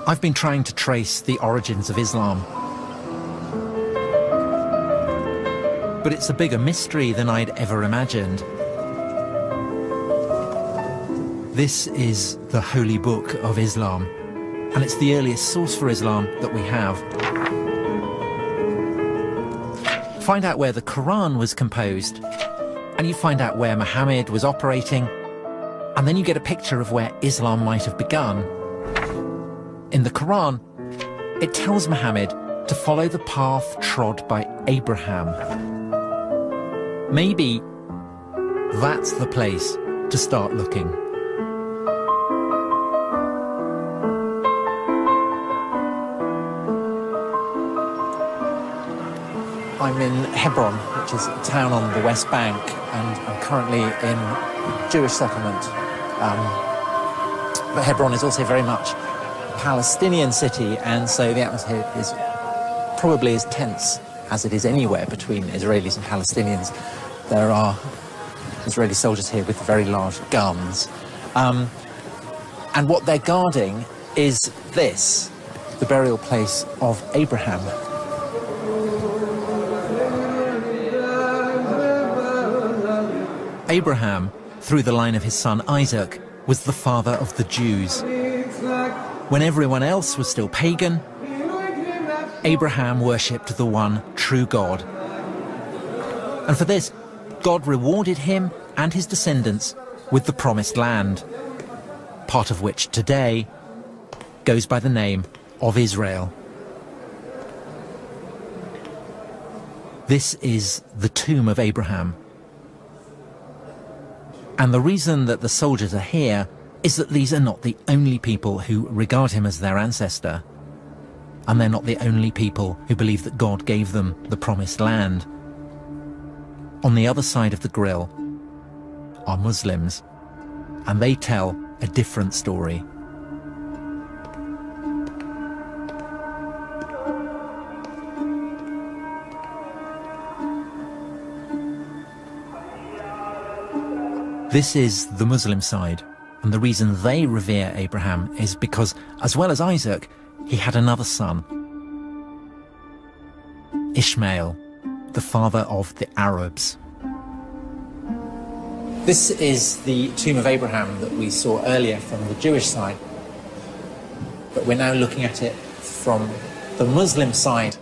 I've been trying to trace the origins of Islam. But it's a bigger mystery than I'd ever imagined. This is the Holy Book of Islam, and it's the earliest source for Islam that we have. Find out where the Quran was composed, and you find out where Muhammad was operating, and then you get a picture of where Islam might have begun. In the Quran, it tells Muhammad to follow the path trod by Abraham. Maybe that's the place to start looking. I'm in Hebron, which is a town on the West Bank, and I'm currently in a Jewish settlement. But Hebron is also very much Palestinian city, and so the atmosphere is probably as tense as it is anywhere between Israelis and Palestinians. There are Israeli soldiers here with very large guns, and what they're guarding is this, the burial place of Abraham. Abraham, through the line of his son Isaac, was the father of the Jews. When everyone else was still pagan, Abraham worshipped the one true God. And for this, God rewarded him and his descendants with the promised land, part of which today goes by the name of Israel. This is the tomb of Abraham. And the reason that the soldiers are here is that these are not the only people who regard him as their ancestor, and they're not the only people who believe that God gave them the promised land. On the other side of the grill are Muslims, and they tell a different story. This is the Muslim side. And the reason they revere Abraham is because, as well as Isaac, he had another son, Ishmael, the father of the Arabs. This is the tomb of Abraham that we saw earlier from the Jewish side, but we're now looking at it from the Muslim side.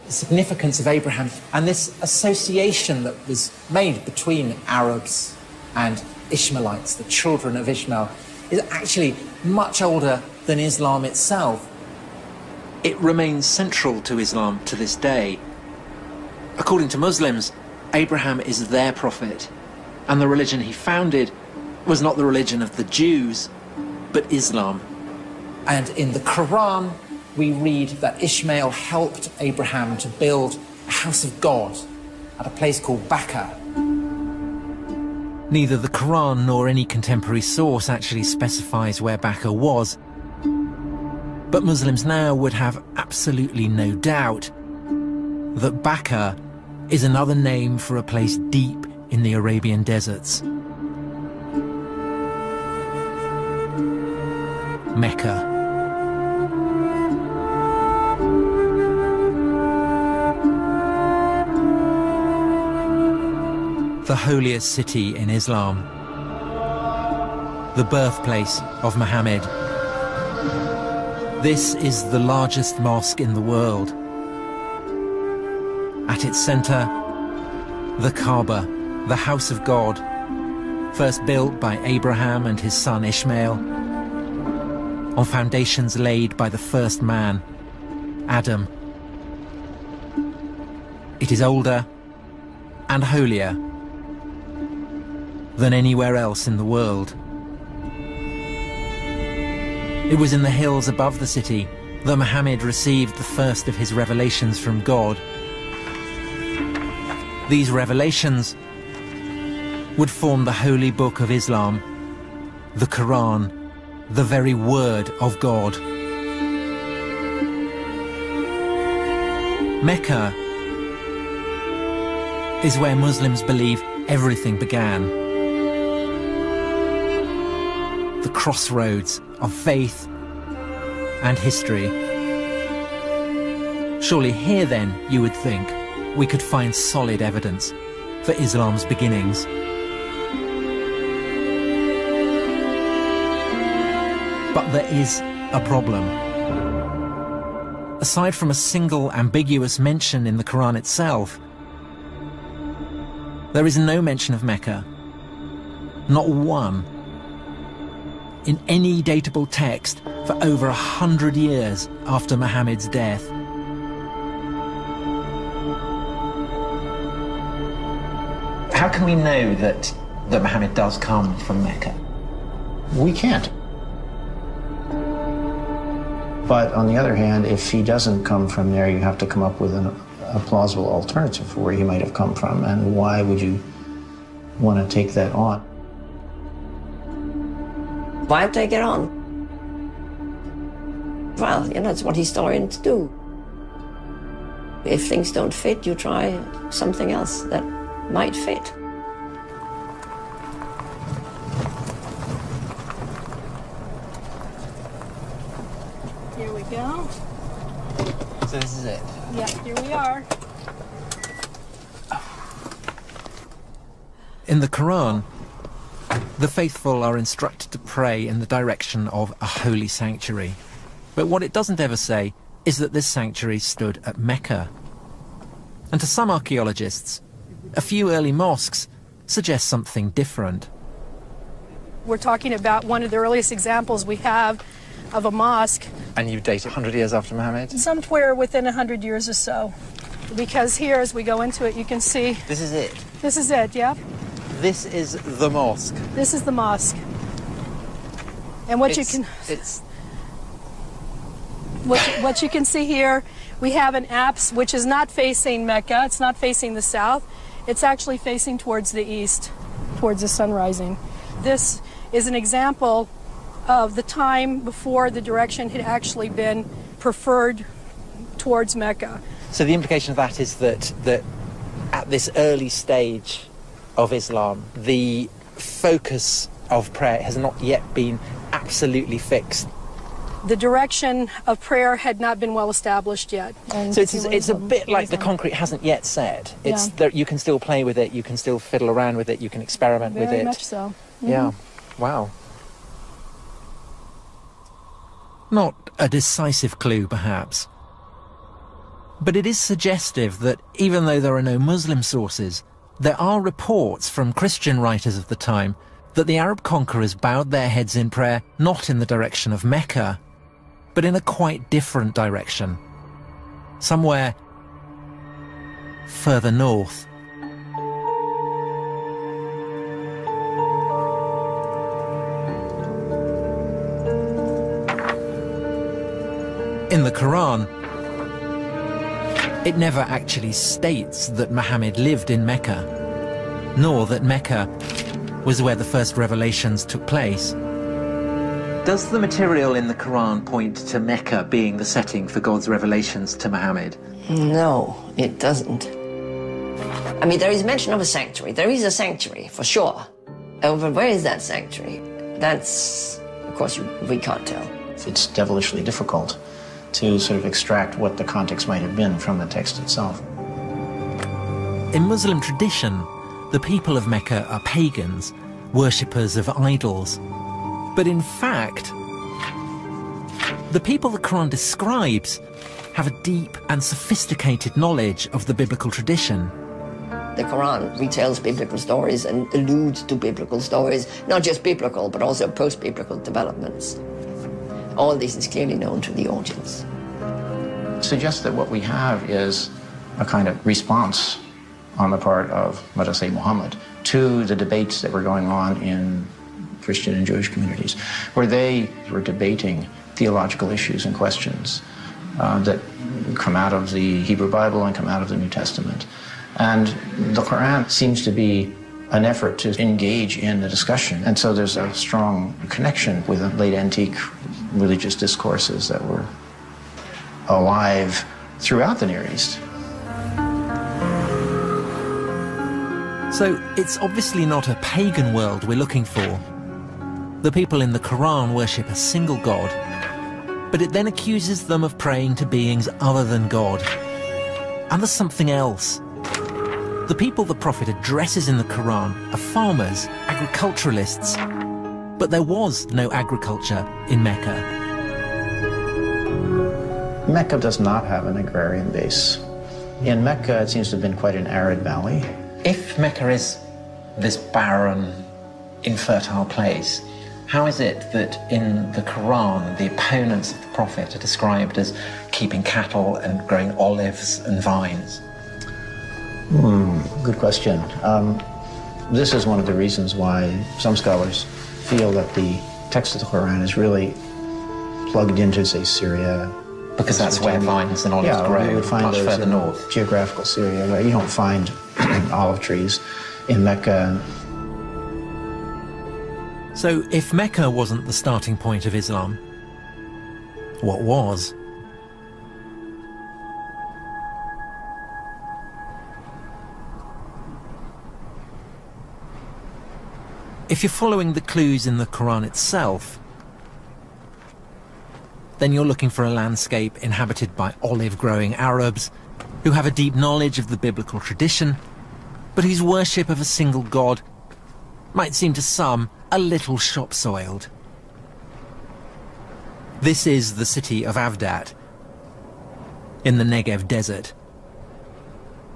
The significance of Abraham and this association that was made between Arabs and Ishmaelites, the children of Ishmael, is actually much older than Islam itself. It remains central to Islam to this day. According to Muslims, Abraham is their prophet, and the religion he founded was not the religion of the Jews, but Islam. And in the Quran, we read that Ishmael helped Abraham to build a house of God at a place called Mecca. Neither the Quran nor any contemporary source actually specifies where Mecca was, but Muslims now would have absolutely no doubt that Mecca is another name for a place deep in the Arabian deserts. Mecca. The holiest city in Islam, the birthplace of Muhammad. This is the largest mosque in the world. At its center, the Kaaba, the house of God, first built by Abraham and his son Ishmael, on foundations laid by the first man, Adam. It is older and holier than anywhere else in the world. It was in the hills above the city that Muhammad received the first of his revelations from God. These revelations would form the holy book of Islam, the Quran, the very word of God. Mecca is where Muslims believe everything began. The crossroads of faith and history. Surely here then, you would think, we could find solid evidence for Islam's beginnings. But there is a problem. Aside from a single ambiguous mention in the Quran itself, there is no mention of Mecca, not one, in any datable text for over 100 years after Muhammad's death. How can we know that Muhammad does come from Mecca? We can't. But on the other hand, if he doesn't come from there, you have to come up with a plausible alternative for where he might have come from, and why would you want to take that on? Why take it on? Well, you know, it's what historians do. If things don't fit, you try something else that might fit. Here we go. So this is it? Yeah, here we are. In the Quran, the faithful are instructed to pray in the direction of a holy sanctuary. But what it doesn't ever say is that this sanctuary stood at Mecca. And to some archaeologists, a few early mosques suggest something different. We're talking about one of the earliest examples we have of a mosque. And you date it 100 years after Muhammad? Somewhere within 100 years or so. Because here, as we go into it, you can see... This is it? This is it, yeah. This is the mosque? This is the mosque. And what you can see here, we have an apse which is not facing Mecca. It's not facing the south. It's actually facing towards the east, towards the sun rising. This is an example of the time before the direction had actually been preferred towards Mecca. So the implication of that is that at this early stage of Islam, the focus of prayer has not yet been absolutely fixed. The direction of prayer had not been well established yet. So it's a bit like the concrete hasn't yet set. It's that you can still play with it, you can still fiddle around with it, you can experiment with it. Very much so. Mm-hmm. Yeah. Wow. Not a decisive clue, perhaps. But it is suggestive that even though there are no Muslim sources, there are reports from Christian writers of the time that the Arab conquerors bowed their heads in prayer not in the direction of Mecca, but in a quite different direction, somewhere further north. In the Quran, it never actually states that Muhammad lived in Mecca, nor that Mecca was where the first revelations took place. Does the material in the Quran point to Mecca being the setting for God's revelations to Muhammad? No, it doesn't. I mean, there is mention of a sanctuary. There is a sanctuary, for sure. But where is that sanctuary? That's, of course, we can't tell. It's devilishly difficult to sort of extract what the context might have been from the text itself. In Muslim tradition, the people of Mecca are pagans, worshippers of idols. But in fact, the people the Quran describes have a deep and sophisticated knowledge of the biblical tradition. The Quran retells biblical stories and alludes to biblical stories, not just biblical, but also post-biblical developments. All this is clearly known to the audience. It suggests that what we have is a kind of response on the part of, let us say, Muhammad, to the debates that were going on in Christian and Jewish communities, where they were debating theological issues and questions that come out of the Hebrew Bible and come out of the New Testament. And the Quran seems to be an effort to engage in the discussion. And so there's a strong connection with the late antique religious discourses that were alive throughout the Near East. So it's obviously not a pagan world we're looking for. The people in the Quran worship a single God, but it then accuses them of praying to beings other than God. And there's something else. The people the Prophet addresses in the Quran are farmers, agriculturalists, but there was no agriculture in Mecca. Mecca does not have an agrarian base. In Mecca, it seems to have been quite an arid valley. If Mecca is this barren, infertile place, how is it that in the Quran the opponents of the Prophet are described as keeping cattle and growing olives and vines? Good question. This is one of the reasons why some scholars feel that the text of the Quran is really plugged into, say, Syria. Because that's where vines and olives grow, you would find much those further in north. Geographical Syria, right? You don't find olive trees in Mecca. So if Mecca wasn't the starting point of Islam, what was? If you're following the clues in the Quran itself, then you're looking for a landscape inhabited by olive-growing Arabs who have a deep knowledge of the biblical tradition, but whose worship of a single God might seem to some a little shop-soiled. This is the city of Avdat, in the Negev desert.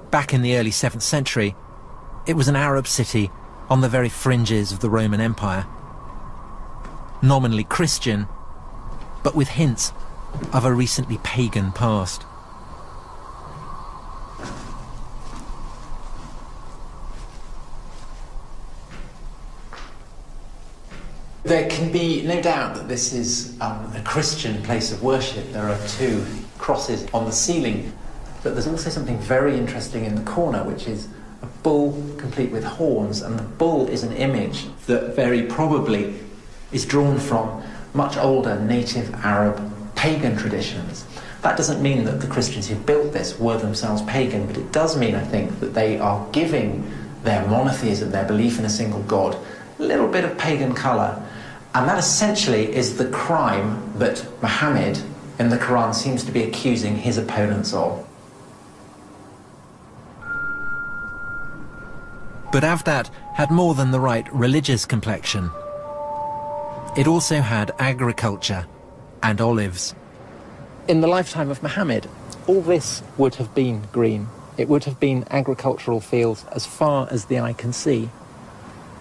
Back in the early 7th century, it was an Arab city on the very fringes of the Roman Empire. Nominally Christian, but with hints of a recently pagan past. There can be no doubt that this is a Christian place of worship. There are 2 crosses on the ceiling, but there's also something very interesting in the corner, which is a bull complete with horns, and the bull is an image that very probably is drawn from much older native Arab pagan traditions. That doesn't mean that the Christians who built this were themselves pagan, but it does mean, I think, that they are giving their monotheism, their belief in a single God, a little bit of pagan colour. And that essentially is the crime that Muhammad in the Quran seems to be accusing his opponents of. But Avdat had more than the right religious complexion. It also had agriculture and olives. In the lifetime of Muhammad, all this would have been green. It would have been agricultural fields as far as the eye can see.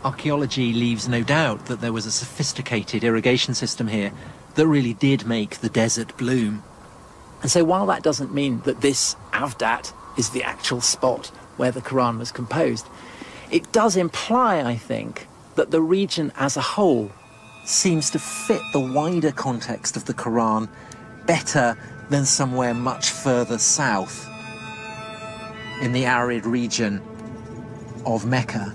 Archaeology leaves no doubt that there was a sophisticated irrigation system here that really did make the desert bloom. And so while that doesn't mean that this Avdat is the actual spot where the Quran was composed, it does imply, I think, that the region as a whole seems to fit the wider context of the Quran better than somewhere much further south, in the arid region of Mecca.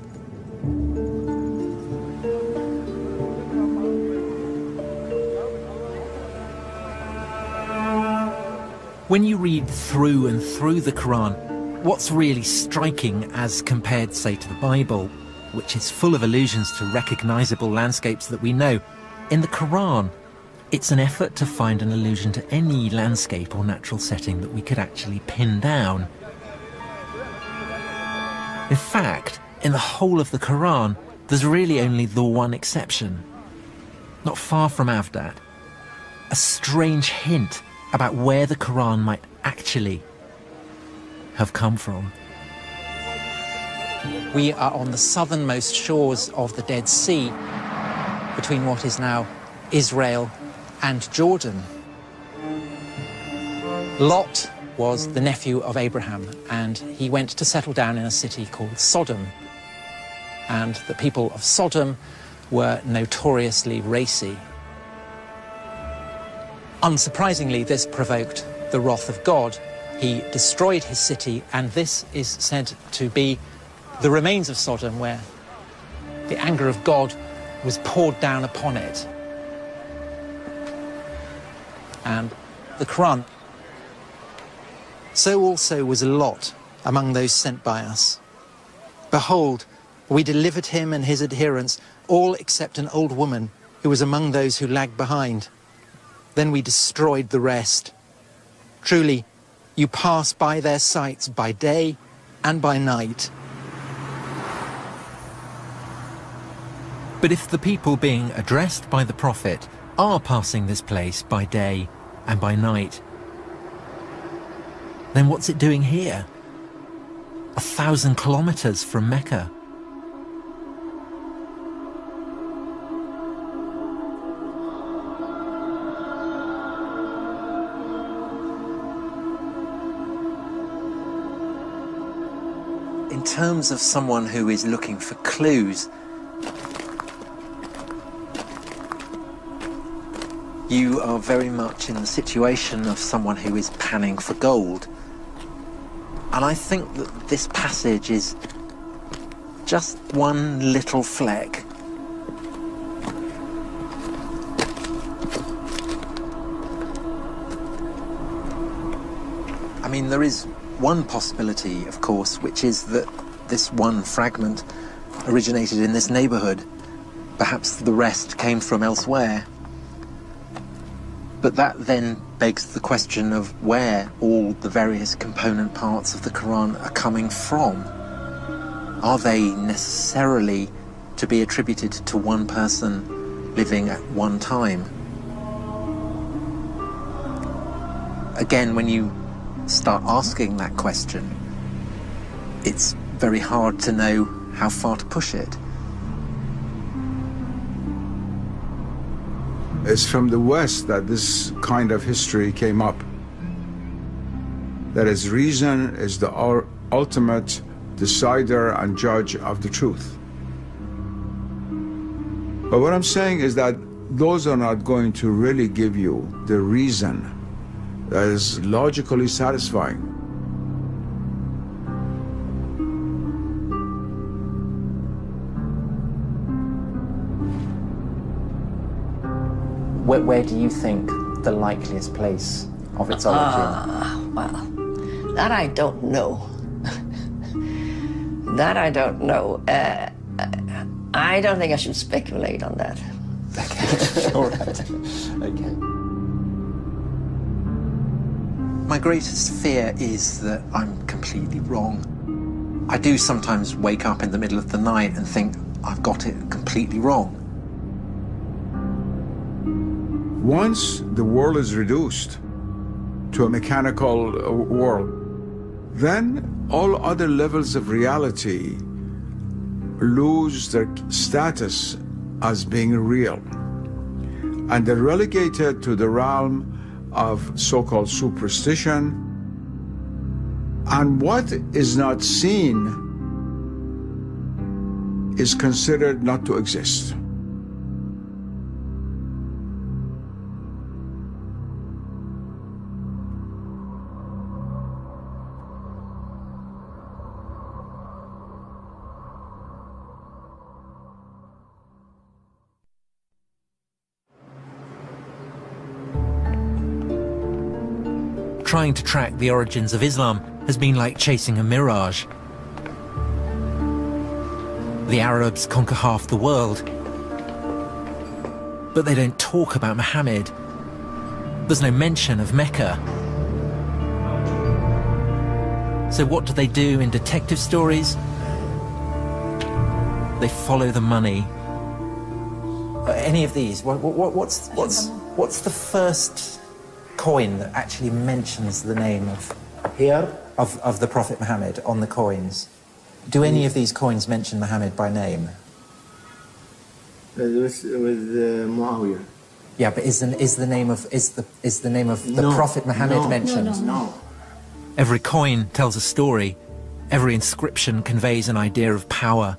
When you read through and through the Quran, what's really striking as compared, say, to the Bible, which is full of allusions to recognizable landscapes that we know, in the Quran, it's an effort to find an allusion to any landscape or natural setting that we could actually pin down. In fact, in the whole of the Quran, there's really only the one exception. Not far from Avdat, a strange hint about where the Quran might actually have come from. We are on the southernmost shores of the Dead Sea, between what is now Israel and Jordan. Lot was the nephew of Abraham, and he went to settle down in a city called Sodom. And the people of Sodom were notoriously racy. Unsurprisingly, this provoked the wrath of God, he destroyed his city, and this is said to be the remains of Sodom, where the anger of God was poured down upon it. And the Quran. So also was Lot among those sent by us. Behold, we delivered him and his adherents, all except an old woman who was among those who lagged behind. Then we destroyed the rest. Truly, you pass by their sites by day and by night. But if the people being addressed by the prophet are passing this place by day and by night, then what's it doing here? 1,000 kilometers from Mecca. In terms of someone who is looking for clues, you are very much in the situation of someone who is panning for gold. And I think that this passage is just one little fleck. I mean, there is one possibility, of course, which is that this one fragment originated in this neighborhood. Perhaps the rest came from elsewhere. But that then begs the question of where all the various component parts of the Quran are coming from. Are they necessarily to be attributed to one person living at one time? Again, when you start asking that question, it's very hard to know how far to push it. It's from the West that this kind of history came up. That is, reason is the ultimate decider and judge of the truth. But what I'm saying is that those are not going to really give you the reason that is logically satisfying. Where do you think the likeliest place of its origin? Well, that I don't know. That I don't know. I don't think I should speculate on that. Okay, all right. Okay. My greatest fear is that I'm completely wrong. I do sometimes wake up in the middle of the night and think I've got it completely wrong. Once the world is reduced to a mechanical world, then all other levels of reality lose their status as being real. And they're relegated to the realm of so-called superstition. And what is not seen is considered not to exist. Trying to track the origins of Islam has been like chasing a mirage. The Arabs conquer half the world, but they don't talk about Muhammad. There's no mention of Mecca. So what do they do in detective stories? They follow the money. Any of these? What's the first coin that actually mentions the name of the Prophet Muhammad on the coins? Do any of these coins mention Muhammad by name? With Muawiyah. Yeah, but is the name of the Prophet Muhammad mentioned? No. Every coin tells a story. Every inscription conveys an idea of power.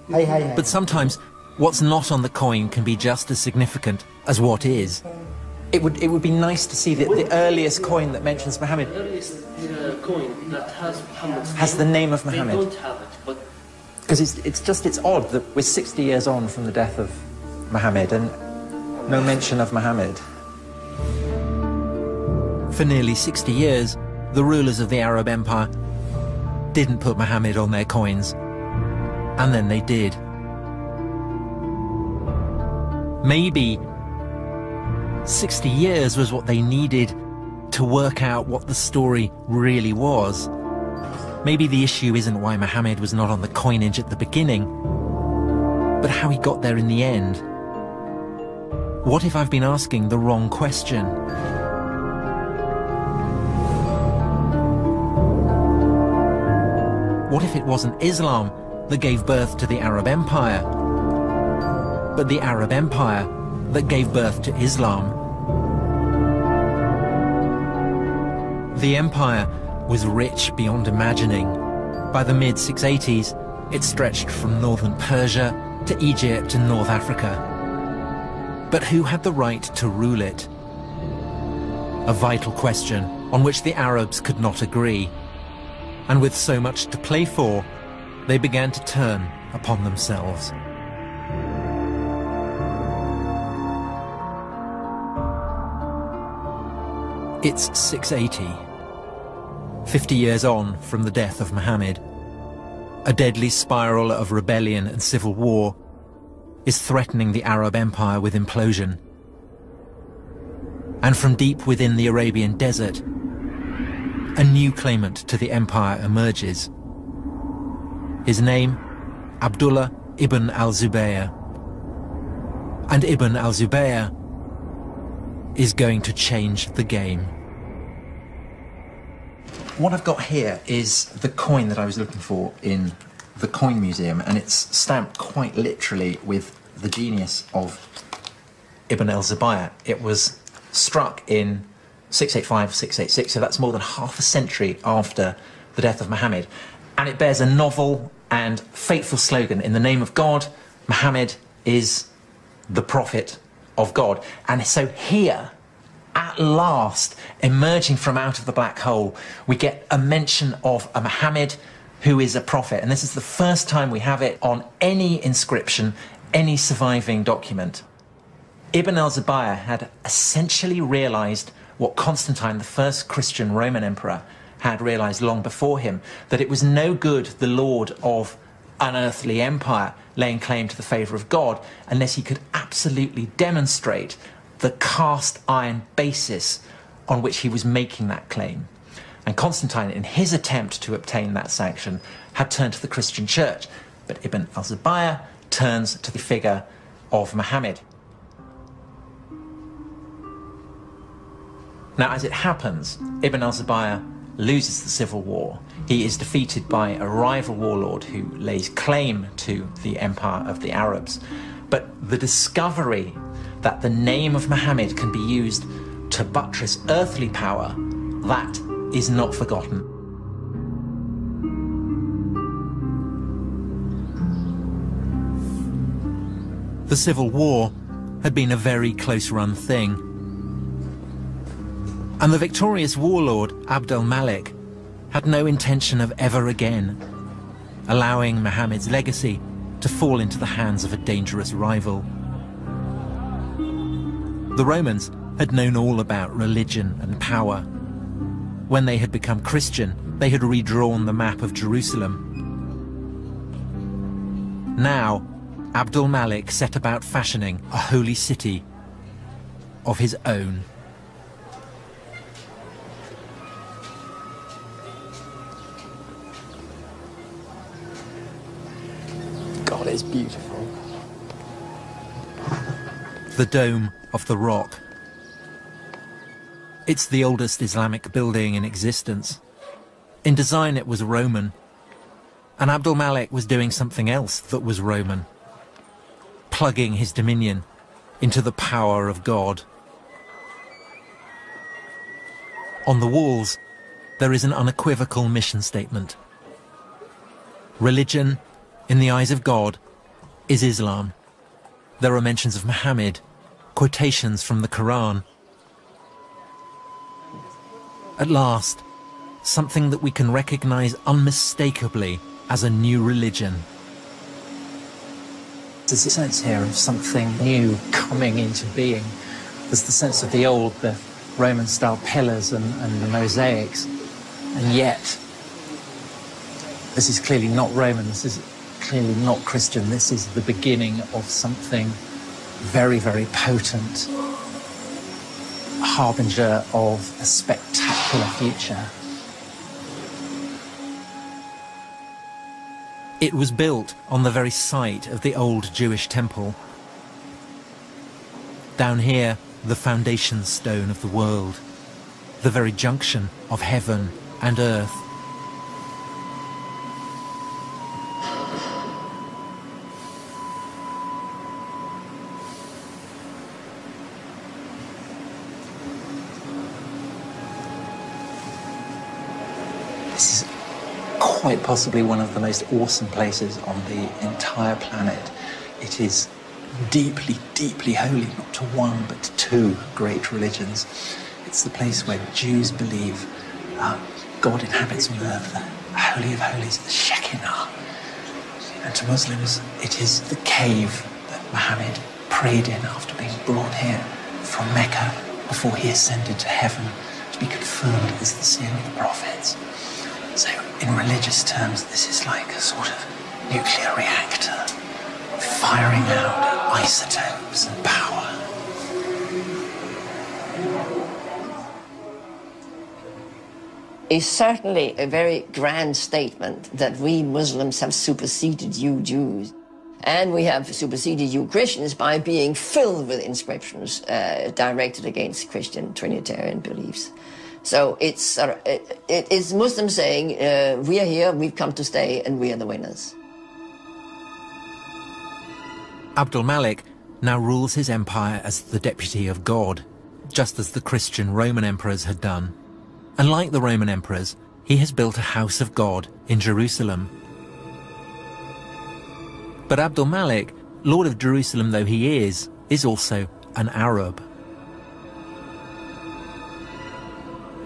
But sometimes what's not on the coin can be just as significant as what is. It would be nice to see the earliest coin that mentions Muhammad. The earliest coin that has Muhammad's has the name of Muhammad. They don't have it, but because it's odd that we're 60 years on from the death of Muhammad and no mention of Muhammad. For nearly 60 years, the rulers of the Arab Empire didn't put Muhammad on their coins, and then they did. Maybe 60 years was what they needed to work out what the story really was. Maybe the issue isn't why Muhammad was not on the coinage at the beginning, but how he got there in the end. What if I've been asking the wrong question? What if it wasn't Islam that gave birth to the Arab Empire, but the Arab Empire that gave birth to Islam? The empire was rich beyond imagining. By the mid-680s, it stretched from northern Persia to Egypt and North Africa. But who had the right to rule it? A vital question on which the Arabs could not agree. And with so much to play for, they began to turn upon themselves. It's 680. 50 years on from the death of Muhammad. A deadly spiral of rebellion and civil war is threatening the Arab Empire with implosion. And from deep within the Arabian desert, a new claimant to the empire emerges. His name, Abdullah ibn al-Zubayr. And Ibn al-Zubayr is going to change the game. What I've got here is the coin that I was looking for in the Coin Museum, and it's stamped quite literally with the genius of Ibn al-Zubayr. It was struck in 685, 686, so that's more than half a century after the death of Muhammad. And it bears a novel and fateful slogan: in the name of God, Muhammad is the prophet of God. And so here, at last, emerging from out of the black hole, we get a mention of a Muhammad who is a prophet. And this is the first time we have it on any inscription, any surviving document. Ibn al-Zubayr had essentially realized what Constantine, the first Christian Roman emperor, had realized long before him, that it was no good the lord of an earthly empire laying claim to the favor of God unless he could absolutely demonstrate the cast iron basis on which he was making that claim. And Constantine, in his attempt to obtain that sanction, had turned to the Christian church. But Ibn al-Zubayr turns to the figure of Muhammad. Now, as it happens, Ibn al-Zubayr loses the civil war. He is defeated by a rival warlord who lays claim to the empire of the Arabs. But the discovery that the name of Muhammad can be used to buttress earthly power, that is not forgotten. The Civil War had been a very close-run thing. And the victorious warlord, Abd al-Malik, had no intention of ever again allowing Muhammad's legacy to fall into the hands of a dangerous rival. The Romans had known all about religion and power. When they had become Christian, they had redrawn the map of Jerusalem. Now, Abd al-Malik set about fashioning a holy city of his own. God, it's beautiful. The Dome of the Rock. It's the oldest Islamic building in existence. In design, it was Roman. And Abd al-Malik was doing something else that was Roman, plugging his dominion into the power of God. On the walls, there is an unequivocal mission statement. Religion, in the eyes of God, is Islam. There are mentions of Muhammad, quotations from the Quran, At last, something that we can recognize unmistakably as a new religion. There's a sense here of something new coming into being. There's the sense of the old, the Roman-style pillars and the mosaics, and yet this is clearly not Roman, this is clearly not Christian, this is the beginning of something very, very potent, a harbinger of a spectacular future. It was built on the very site of the old Jewish temple. Down here, the foundation stone of the world, the very junction of heaven and earth. This is quite possibly one of the most awesome places on the entire planet. It is deeply, deeply holy, not to one, but to two great religions. It's the place where Jews believe God inhabits on earth, the Holy of Holies, the Shekinah. And to Muslims, it is the cave that Muhammad prayed in after being brought here from Mecca before he ascended to heaven to be confirmed as the seal of the prophets. So, in religious terms, this is like a sort of nuclear reactor, firing out isotopes and power. It's certainly a very grand statement that we Muslims have superseded you Jews. And we have superseded you Christians by being filled with inscriptions directed against Christian Trinitarian beliefs. So it is Muslims saying, we are here, we've come to stay, and we are the winners. Abdul Malik now rules his empire as the deputy of God, just as the Christian Roman emperors had done. And like the Roman emperors, he has built a house of God in Jerusalem. But Abdul Malik, Lord of Jerusalem though he is also an Arab.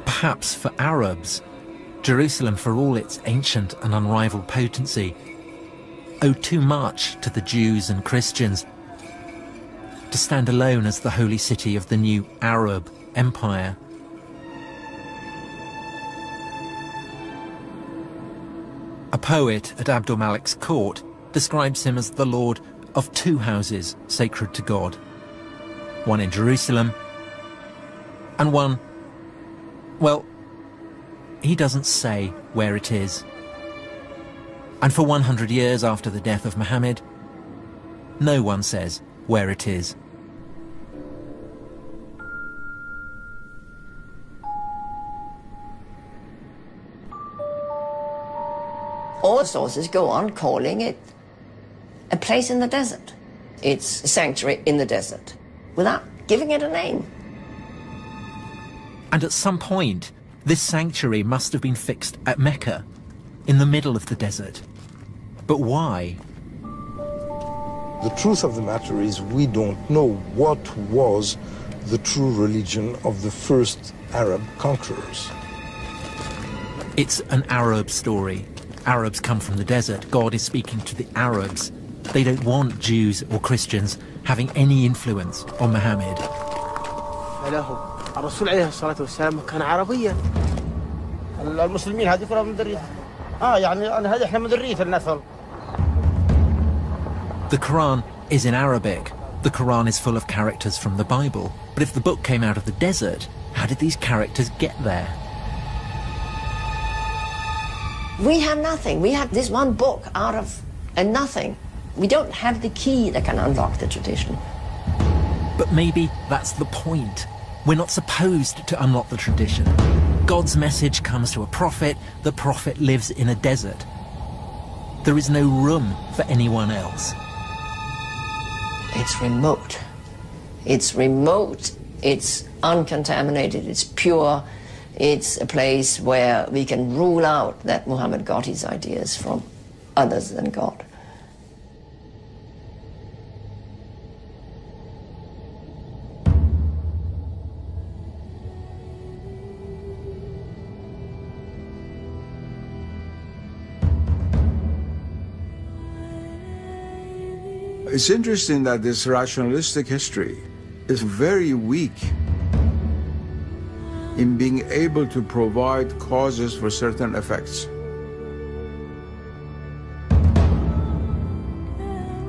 Perhaps for Arabs, Jerusalem, for all its ancient and unrivaled potency, owed too much to the Jews and Christians to stand alone as the holy city of the new Arab empire. A poet at Abdul Malik's court describes him as the lord of two houses sacred to God, one in Jerusalem and one, well, he doesn't say where it is. And for 100 years after the death of Muhammad, no one says where it is. All sources go on calling it a place in the desert. It's a sanctuary in the desert, without giving it a name. And at some point, this sanctuary must have been fixed at Mecca, in the middle of the desert. But why? The truth of the matter is we don't know what was the true religion of the first Arab conquerors. It's an Arab story. Arabs come from the desert. God is speaking to the Arabs. They don't want Jews or Christians having any influence on Muhammad. الرسول عليه الصلاة والسلام كان عربيا. المسلمين هذه كلها من ذريته. يعني هذه احنا من ذرية النسل. The Quran is in Arabic. The Quran is full of characters from the Bible. But if the book came out of the desert, how did these characters get there? We have nothing. We have this one book out of a nothing. We don't have the key that can unlock the tradition. But maybe that's the point. We're not supposed to unlock the tradition. God's message comes to a prophet. The prophet lives in a desert. There is no room for anyone else. It's remote. It's remote. It's uncontaminated. It's pure. It's a place where we can rule out that Muhammad got his ideas from others than God. It's interesting that this rationalistic history is very weak in being able to provide causes for certain effects.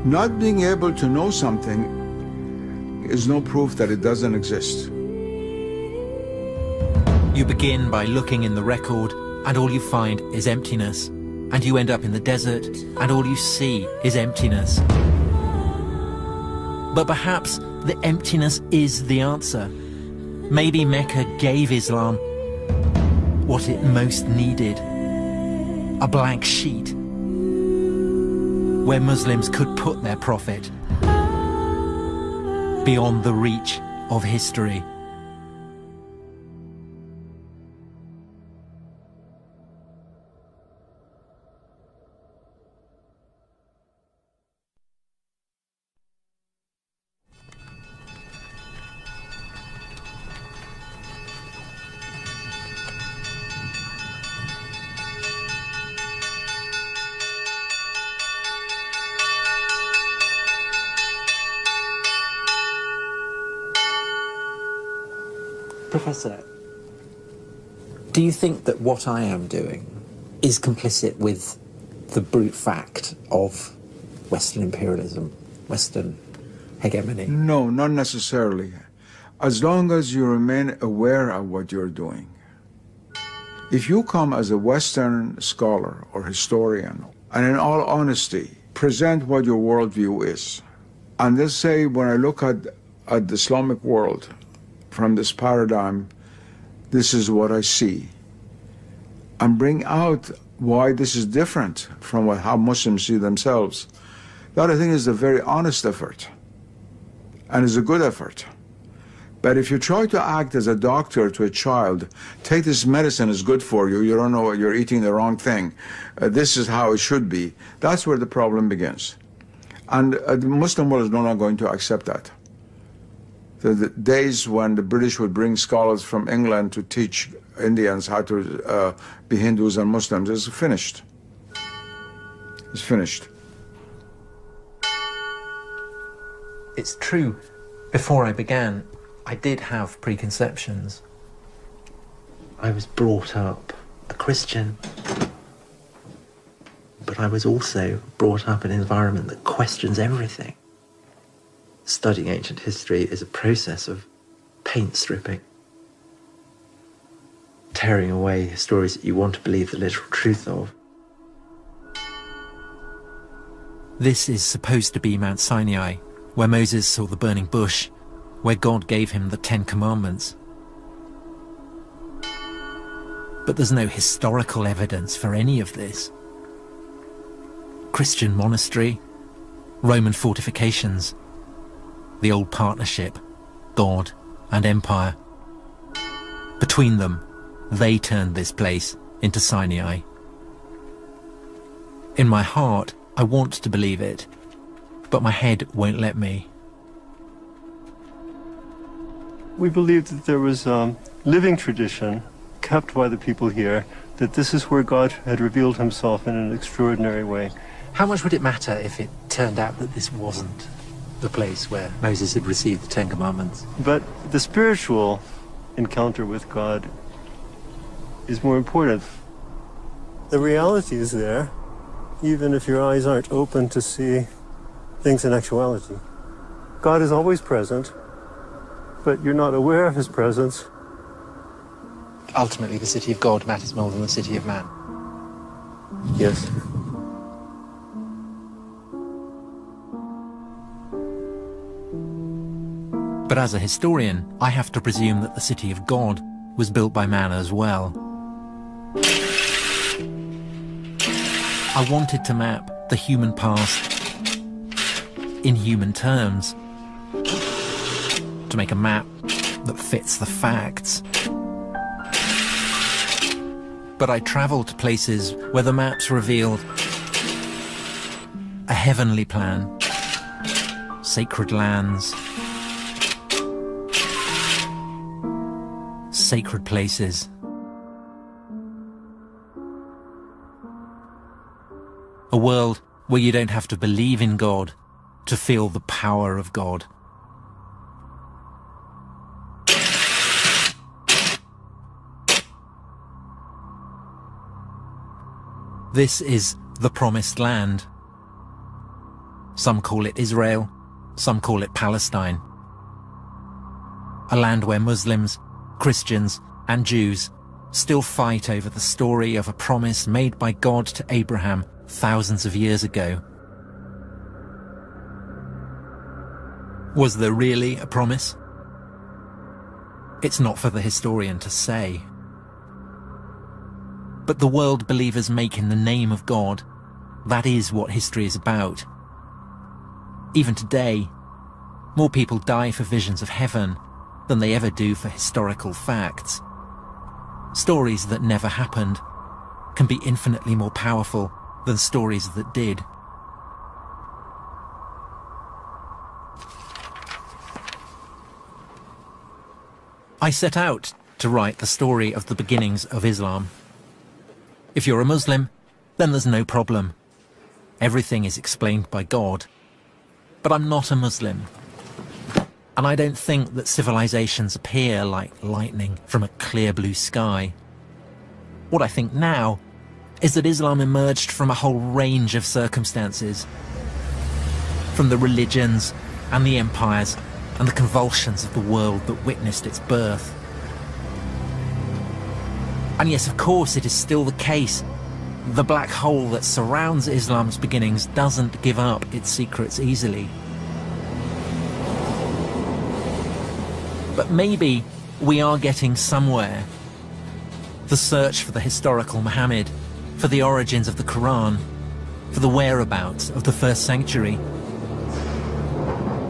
Not being able to know something is no proof that it doesn't exist. You begin by looking in the record, and all you find is emptiness. And you end up in the desert, and all you see is emptiness. But perhaps the emptiness is the answer. Maybe Mecca gave Islam what it most needed. A blank sheet where Muslims could put their prophet beyond the reach of history. Professor, do you think that what I am doing is complicit with the brute fact of Western imperialism, Western hegemony? No, not necessarily. As long as you remain aware of what you're doing. If you come as a Western scholar or historian, and in all honesty, present what your worldview is, and let's say when I look at the Islamic world, from this paradigm, this is what I see, and bring out why this is different from how Muslims see themselves. That, I think, is a very honest effort, and is a good effort. But if you try to act as a doctor to a child, take this medicine, is good for you, you don't know, you're eating the wrong thing, this is how it should be, that's where the problem begins. And the Muslim world is not going to accept that. The days when the British would bring scholars from England to teach Indians how to be Hindus and Muslims is finished. It's finished. It's true, before I began, I did have preconceptions. I was brought up a Christian, but I was also brought up in an environment that questions everything. Studying ancient history is a process of paint stripping, tearing away stories that you want to believe the literal truth of. This is supposed to be Mount Sinai, where Moses saw the burning bush, where God gave him the 10 Commandments. But there's no historical evidence for any of this. Christian monastery, Roman fortifications, the old partnership, God and empire. Between them, they turned this place into Sinai. In my heart, I want to believe it, but my head won't let me. We believed that there was a living tradition kept by the people here, that this is where God had revealed himself in an extraordinary way. How much would it matter if it turned out that this wasn't the place where Moses had received the 10 Commandments? But the spiritual encounter with God is more important. The reality is there, even if your eyes aren't open to see things in actuality. God is always present, but you're not aware of his presence. Ultimately, the city of God matters more than the city of man. Yes. But as a historian, I have to presume that the city of God was built by man as well. I wanted to map the human past in human terms, to make a map that fits the facts. But I travelled to places where the maps revealed a heavenly plan, sacred lands, sacred places. A world where you don't have to believe in God to feel the power of God. This is the Promised Land. Some call it Israel, some call it Palestine. A land where Muslims, Christians, and Jews still fight over the story of a promise made by God to Abraham thousands of years ago. Was there really a promise? It's not for the historian to say. But the world believers make in the name of God, that is what history is about. Even today, more people die for visions of heaven than they ever do for historical facts. Stories that never happened can be infinitely more powerful than stories that did. I set out to write the story of the beginnings of Islam. If you're a Muslim, then there's no problem. Everything is explained by God. But I'm not a Muslim. And I don't think that civilizations appear like lightning from a clear blue sky. What I think now is that Islam emerged from a whole range of circumstances. From the religions and the empires and the convulsions of the world that witnessed its birth. And yes, of course, it is still the case. The black hole that surrounds Islam's beginnings doesn't give up its secrets easily. But maybe we are getting somewhere. The search for the historical Muhammad, for the origins of the Quran, for the whereabouts of the first sanctuary,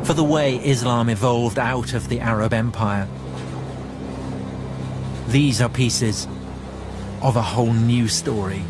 for the way Islam evolved out of the Arab Empire. These are pieces of a whole new story.